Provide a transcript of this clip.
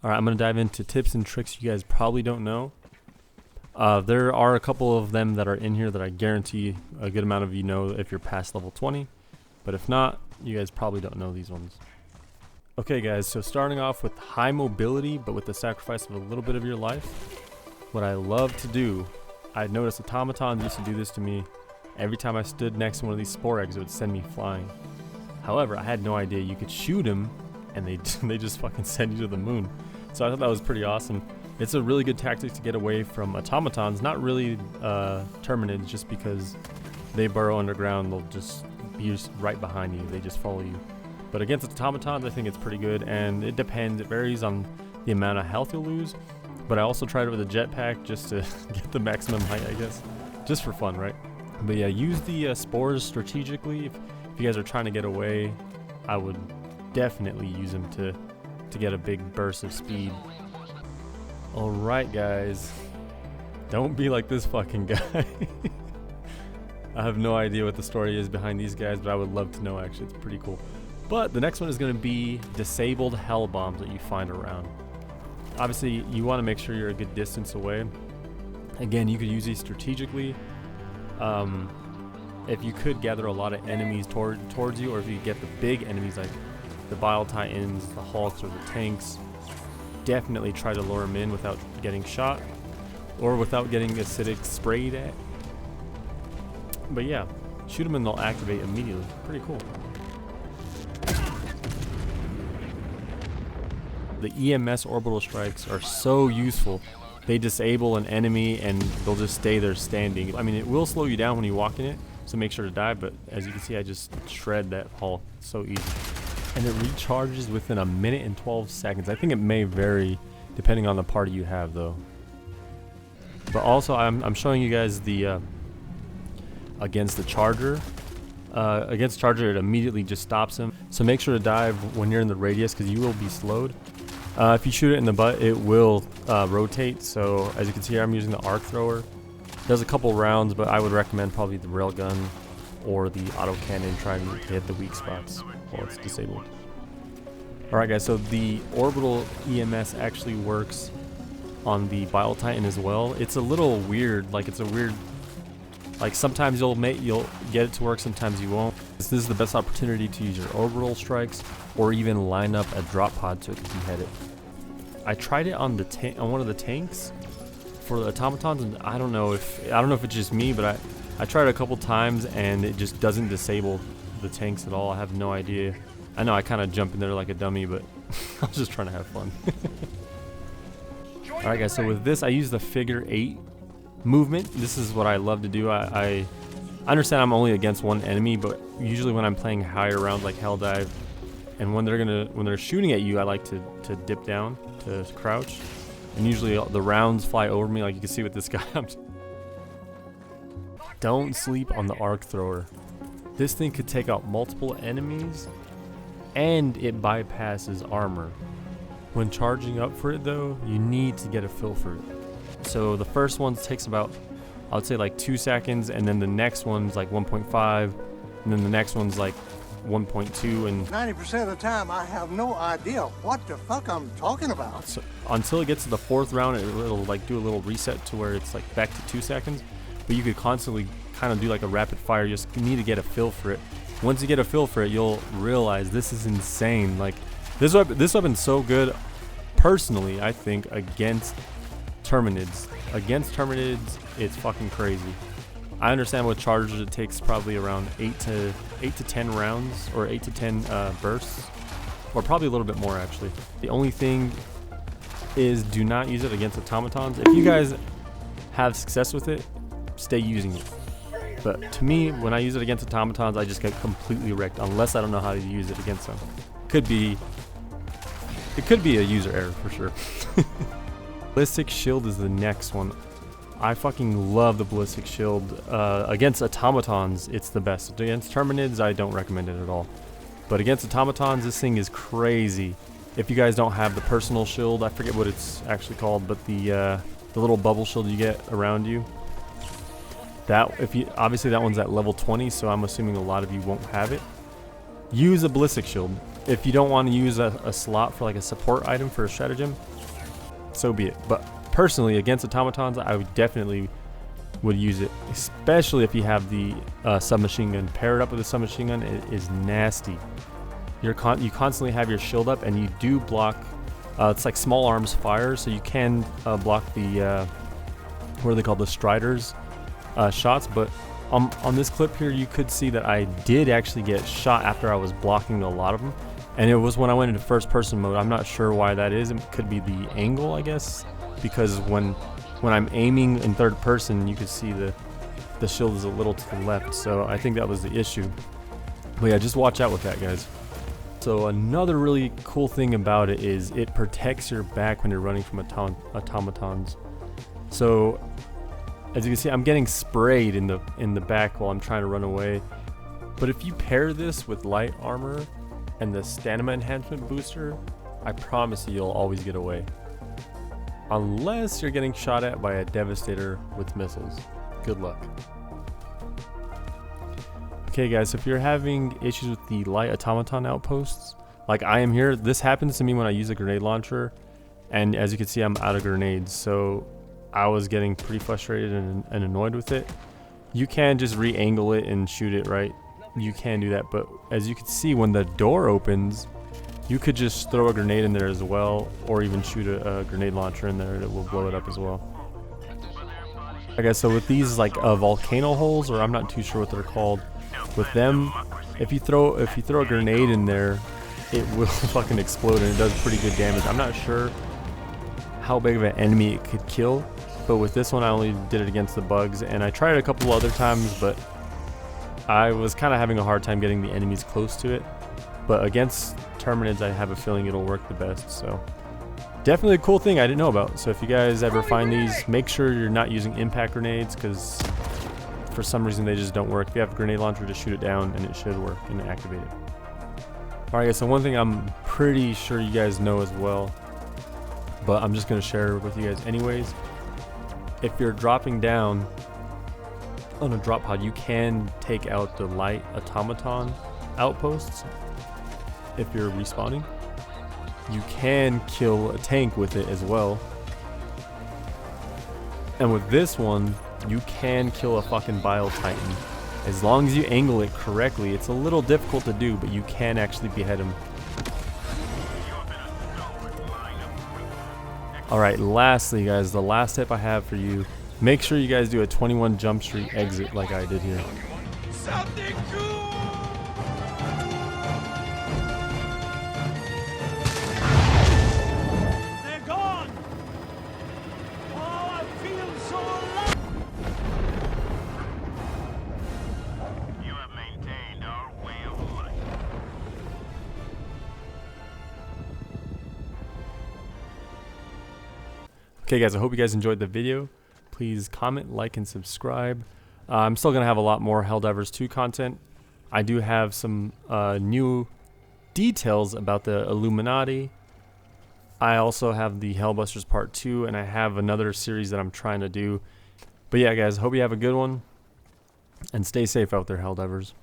Alright, I'm going to dive into tips and tricks you guys probably don't know. There are a couple of them that are in here that I guarantee a good amount of you know if you're past level 20. But if not, you guys probably don't know these ones. Okay guys, so starting off with high mobility, but with the sacrifice of a little bit of your life. What I love to do, I noticed automatons used to do this to me. Every time I stood next to one of these spore eggs, it would send me flying. However, I had no idea you could shoot them and they just fucking send you to the moon. So I thought that was pretty awesome. It's a really good tactic to get away from automatons, not really terminids, just because they burrow underground. They'll just be right behind you. They just follow you. But against automatons, I think it's pretty good, and it depends. It varies on the amount of health you'll lose. But I also tried it with a jetpack just to get the maximum height, I guess. Just for fun, right? But yeah, use the spores strategically. If you guys are trying to get away, I would definitely use them to get a big burst of speed. Alright guys, don't be like this fucking guy. I have no idea what the story is behind these guys, but I would love to know actually. It's pretty cool. But the next one is going to be disabled hell bombs that you find around. Obviously, you want to make sure you're a good distance away. Again, you could use these strategically. If you could gather a lot of enemies towards you, or if you get the big enemies like the Bile Titans, the Hulks, or the tanks, definitely try to lure them in without getting shot or without getting acidic sprayed at. But yeah, shoot them and they'll activate immediately. Pretty cool. The EMS orbital strikes are so useful. They disable an enemy and they'll just stay there standing. I mean, it will slow you down when you walk in it, so make sure to dive, but as you can see, I just shred that Hulk. It's so easy. And it recharges within 1 minute and 12 seconds. I think it may vary depending on the party you have though. But also I'm showing you guys the against the charger. Against charger, it immediately just stops him. So make sure to dive when you're in the radius because you will be slowed. If you shoot it in the butt, it will rotate. So as you can see here, I'm using the arc thrower. Does a couple rounds, but I would recommend probably the railgun or the autocannon trying to hit the weak spots while it's disabled. Alright guys, so the orbital EMS actually works on the Bile Titan as well. It's a little weird, like sometimes you'll get it to work, sometimes you won't. This is the best opportunity to use your orbital strikes or even line up a drop pod so it can behead it. I tried it on one of the tanks for the automatons, and I don't know if it's just me, but I tried it a couple times and it just doesn't disable the tanks at all. I have no idea. I know I kind of jump in there like a dummy, but I was just trying to have fun. Alright guys, so with this I use the figure 8 movement. This is what I love to do. I understand I'm only against one enemy, but usually when I'm playing higher rounds like Helldive, and when they're shooting at you, I like to dip down, to crouch, and usually the rounds fly over me, like you can see with this guy. Don't sleep on the arc thrower. This thing could take out multiple enemies, and it bypasses armor. When charging up for it though, you need to get a feel for it. So the first one takes about, I would say like 2 seconds, and then the next one's like 1.5, and then the next one's like 1.2, and 90% of the time I have no idea what the fuck I'm talking about. So until it gets to the 4th round, it'll like do a little reset to where it's like back to 2 seconds. But you could constantly kind of do like a rapid fire. You just need to get a feel for it. Once you get a feel for it, you'll realize this is insane. Like this weapon's so good. Personally, I think against terminids. Against terminids, it's fucking crazy. I understand with chargers it takes probably around 8 to 10 rounds, or 8 to 10 bursts, or probably a little bit more actually. The only thing is, do not use it against automatons. If you guys have success with it, stay using it. But to me, when I use it against automatons, I just get completely wrecked unless I don't know how to use it against them. It could be a user error for sure. Ballistic Shield is the next one. I fucking love the Ballistic Shield. Against automatons, it's the best. Against terminids, I don't recommend it at all. But against automatons, this thing is crazy. If you guys don't have the personal shield, I forget what it's actually called, but the little bubble shield you get around you. Obviously that one's at level 20, so I'm assuming a lot of you won't have it. Use a Ballistic Shield. If you don't want to use a slot for like a support item for a stratagem, so be it. But personally, against automatons, I would definitely would use it, especially if you have the submachine gun paired up with a submachine gun. It is nasty. You constantly have your shield up, and you do block. It's like small arms fire, so you can block the what are they called, the Striders shots. But on this clip here, you could see that I did actually get shot after I was blocking a lot of them, and it was when I went into first person mode. I'm not sure why that is. It could be the angle, I guess, because when I'm aiming in third person, you can see the shield is a little to the left, so I think that was the issue. But yeah, just watch out with that, guys. So another really cool thing about it is it protects your back when you're running from automatons. So as you can see, I'm getting sprayed in the back while I'm trying to run away. But if you pair this with light armor and the stamina enhancement booster, I promise you'll always get away. Unless you're getting shot at by a devastator with missiles. Good luck. Okay guys, so if you're having issues with the light automaton outposts, like I am here, this happens to me when I use a grenade launcher, and as you can see, I'm out of grenades, so I was getting pretty frustrated and annoyed with it. You can just re-angle it and shoot it, right? You can do that, but as you can see, when the door opens, you could just throw a grenade in there as well, or even shoot a grenade launcher in there and it will blow it up as well. Okay, so with these like volcano holes, or I'm not too sure what they're called, with them, if you throw a grenade in there, it will fucking explode, and it does pretty good damage. I'm not sure how big of an enemy it could kill, but with this one I only did it against the bugs, and I tried it a couple other times, but I was kind of having a hard time getting the enemies close to it. But against Terminids, I have a feeling it'll work the best, so definitely a cool thing I didn't know about. So if you guys ever find these, make sure you're not using impact grenades, because for some reason they just don't work. If you have a grenade launcher, just shoot it down and it should work and activate it. Alright guys, so one thing I'm pretty sure you guys know as well, but I'm just going to share with you guys anyways. If you're dropping down on a drop pod, you can take out the light automaton outposts. If you're respawning, you can kill a tank with it as well. And with this one, you can kill a fucking Bile Titan. As long as you angle it correctly. It's a little difficult to do, but you can actually behead him. Alright, lastly guys, the last tip I have for you. Make sure you guys do a 21 Jump Street exit like I did here. Something cool! They're gone! Oh, I feel so alive! You have maintained our way of life. Okay guys, I hope you guys enjoyed the video. Please comment, like, and subscribe. I'm still going to have a lot more Helldivers 2 content. I do have some new details about the Illuminati. I also have the Hellbusters Part 2, and I have another series that I'm trying to do. But yeah guys, hope you have a good one, and stay safe out there, Helldivers.